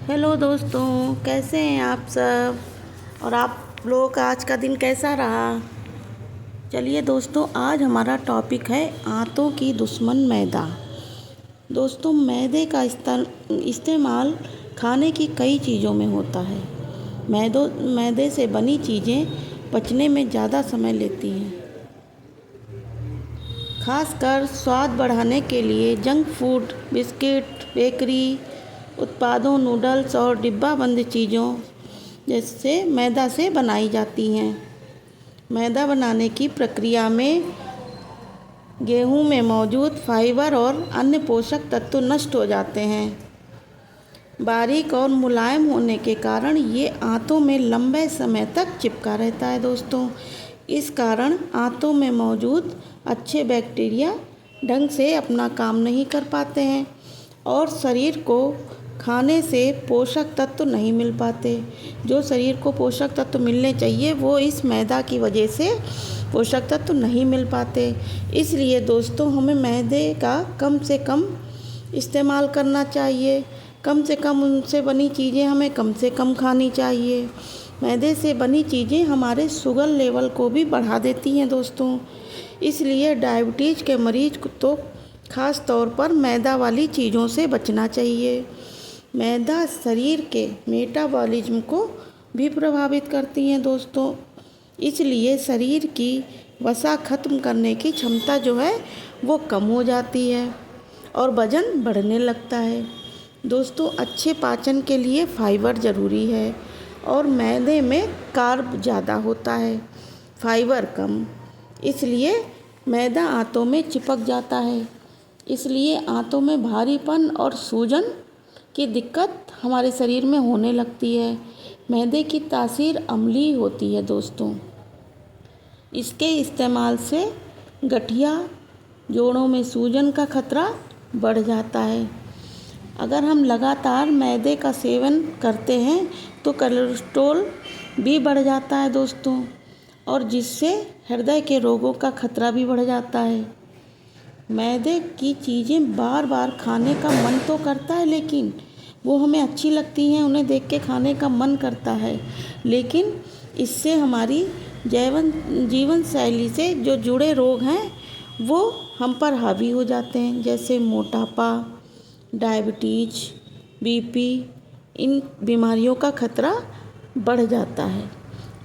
Hello दोस्तों, कैसे हैं आप सब। और आप लोग का आज का दिन कैसा रहा। चलिए दोस्तों, आज हमारा टॉपिक है आंतों की दुश्मन मैदा। दोस्तों, मैदे का इस्तेमाल खाने की कई चीज़ों में होता है। मैदे से बनी चीज़ें पचने में ज़्यादा समय लेती हैं। खासकर स्वाद बढ़ाने के लिए जंक फूड, बिस्किट, बेकरी उत्पादों, नूडल्स और डिब्बाबंद चीज़ों जैसे मैदा से बनाई जाती हैं। मैदा बनाने की प्रक्रिया में गेहूं में मौजूद फाइबर और अन्य पोषक तत्व नष्ट हो जाते हैं। बारीक और मुलायम होने के कारण ये आंतों में लंबे समय तक चिपका रहता है। दोस्तों, इस कारण आंतों में मौजूद अच्छे बैक्टीरिया ढंग से अपना काम नहीं कर पाते हैं और शरीर को खाने से पोषक तत्व नहीं मिल पाते। जो शरीर को पोषक तत्व मिलने चाहिए वो इस मैदा की वजह से पोषक तत्व नहीं मिल पाते। इसलिए दोस्तों, हमें मैदे का कम से कम इस्तेमाल करना चाहिए। कम से कम उनसे बनी चीज़ें हमें कम से कम खानी चाहिए। मैदे से बनी चीज़ें हमारे शुगर लेवल को भी बढ़ा देती हैं दोस्तों। इसलिए डायबिटीज़ के मरीज को तो ख़ास तौर पर मैदा वाली चीज़ों से बचना चाहिए। मैदा शरीर के मेटाबॉलिज्म को भी प्रभावित करती हैं दोस्तों। इसलिए शरीर की वसा खत्म करने की क्षमता जो है वो कम हो जाती है और वज़न बढ़ने लगता है। दोस्तों, अच्छे पाचन के लिए फाइबर ज़रूरी है और मैदे में कार्ब ज़्यादा होता है, फाइबर कम। इसलिए मैदा आंतों में चिपक जाता है। इसलिए आंतों में भारीपन और सूजन की दिक्कत हमारे शरीर में होने लगती है। मैदे की तासीर अम्लीय होती है दोस्तों। इसके इस्तेमाल से गठिया, जोड़ों में सूजन का खतरा बढ़ जाता है। अगर हम लगातार मैदे का सेवन करते हैं तो कोलेस्ट्रॉल भी बढ़ जाता है दोस्तों, और जिससे हृदय के रोगों का खतरा भी बढ़ जाता है। मैदे की चीज़ें बार बार खाने का मन तो करता है, लेकिन वो हमें अच्छी लगती हैं, उन्हें देख के खाने का मन करता है, लेकिन इससे हमारी जीवन शैली से जो जुड़े रोग हैं वो हम पर हावी हो जाते हैं, जैसे मोटापा, डायबिटीज, बीपी। इन बीमारियों का खतरा बढ़ जाता है।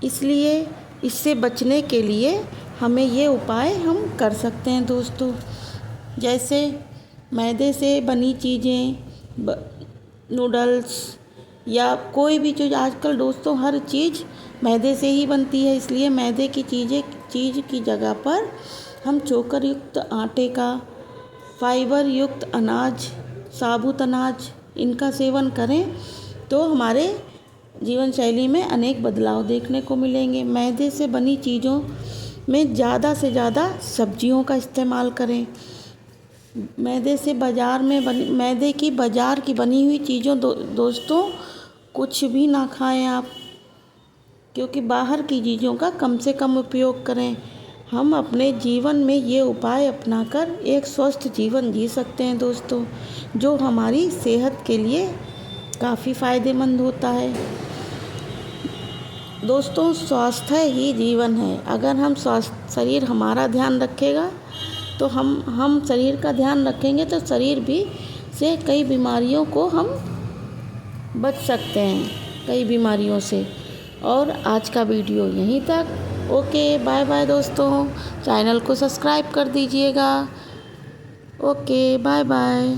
इसलिए इससे बचने के लिए हमें ये उपाय हम कर सकते हैं दोस्तों। जैसे मैदे से बनी चीज़ें, नूडल्स या कोई भी चीज़, आजकल दोस्तों हर चीज़ मैदे से ही बनती है। इसलिए मैदे की चीज़ की जगह पर हम चोकर युक्त आटे का, फाइबर युक्त अनाज, साबुत अनाज इनका सेवन करें तो हमारे जीवन शैली में अनेक बदलाव देखने को मिलेंगे। मैदे से बनी चीज़ों में ज़्यादा से ज़्यादा सब्जियों का इस्तेमाल करें। मैदे की बाज़ार की बनी हुई चीज़ों दोस्तों कुछ भी ना खाएं आप, क्योंकि बाहर की चीज़ों का कम से कम उपयोग करें। हम अपने जीवन में ये उपाय अपनाकर एक स्वस्थ जीवन जी सकते हैं दोस्तों, जो हमारी सेहत के लिए काफ़ी फ़ायदेमंद होता है। दोस्तों, स्वास्थ्य ही जीवन है। अगर हम शरीर हमारा ध्यान रखेगा तो हम शरीर का ध्यान रखेंगे तो शरीर भी से कई बीमारियों को हम बच सकते हैं, कई बीमारियों से। और आज का वीडियो यहीं तक। ओके, बाय बाय दोस्तों। चैनल को सब्सक्राइब कर दीजिएगा। Okay, bye bye.